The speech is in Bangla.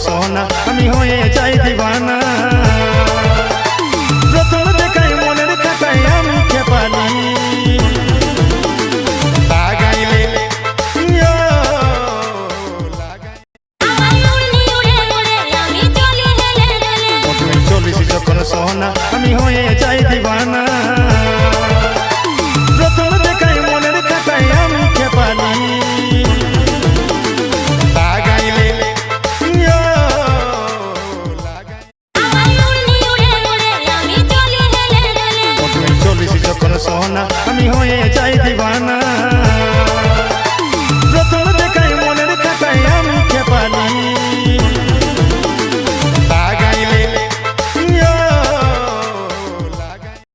সোনা আমি হয়ে যাই দিবানা। প্রথম দেখাই মনের খাতায় আমি খেপালি লাগাইলে চলিস যখন সোনা আমি হয়ে যাই দিবানা। প্রথম দেখাই মনের খাতায় আমি খেপালি সোনা আমি হয়ে যাই দিবানা।